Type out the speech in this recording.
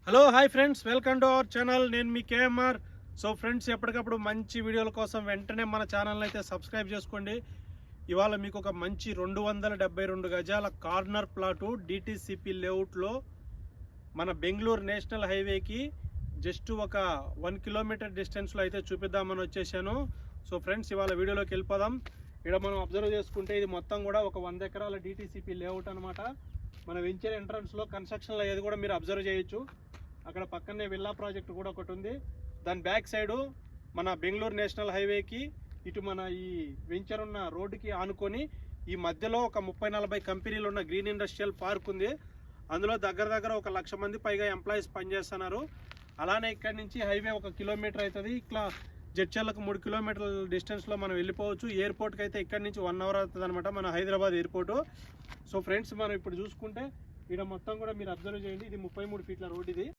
Hello hi friends, welcome to our channel. నేను మీ KMR. So friends, ఎప్పటికప్పుడు మంచి వీడియోల కోసం వెంటనే మన ఛానల్ని అయితే సబ్స్క్రైబ్ చేసుకోండి. ఇవాళ మీకు ఒక మంచి 272 గజాల కార్నర్ ప్లాటు డిటిసిపి లేఅవుట్లో మన బెంగళూరు నేషనల్ హైవేకి జస్ట్ ఒక 1 కిలోమీటర్ డిస్టెన్స్లో అయితే చూపిద్దామని వచ్చేసాను. సో ఫ్రెండ్స్, ఇవాళ వీడియోలోకి వెళ్ళిపోదాం. ఇక్కడ మనం అబ్జర్వ్ చేసుకుంటే ఇది మొత్తం కూడా ఒక 100 ఎకరాల డిటిసిపి లేఅవుట్ అనమాట. మన వెంచర్ ఎంట్రన్స్లో కన్స్ట్రక్షన్లో ఏది కూడా మీరు అబ్జర్వ్ చేయొచ్చు. అక్కడ పక్కనే విల్లా ప్రాజెక్ట్ కూడా ఒకటి ఉంది. దాని బ్యాక్ సైడు మన బెంగళూరు నేషనల్ హైవేకి ఇటు మన ఈ వెంచర్ ఉన్న రోడ్డుకి ఆనుకొని ఈ మధ్యలో ఒక 30-40 కంపెనీలు ఉన్న గ్రీన్ ఇండస్ట్రియల్ పార్క్ ఉంది. అందులో దగ్గర ఒక 1,00,000 మంది పైగా ఎంప్లాయీస్ పనిచేస్తున్నారు. అలానే ఇక్కడి నుంచి హైవే 1 కిలోమీటర్ అవుతుంది. ఇట్లా జడ్చర్లకు 3 కిలోమీటర్ల డిస్టెన్స్లో మనం వెళ్ళిపోవచ్చు. ఎయిర్పోర్ట్కి అయితే ఇక్కడి నుంచి 1 అవర్ అవుతుంది అనమాట, మన హైదరాబాద్ ఎయిర్పోర్టు. సో ఫ్రెండ్స్, మనం ఇప్పుడు చూసుకుంటే ఇక్కడ మొత్తం కూడా మీరు అబ్జర్వ్ చేయండి. ఇది 33 ఫీట్ల రోడ్. ఇది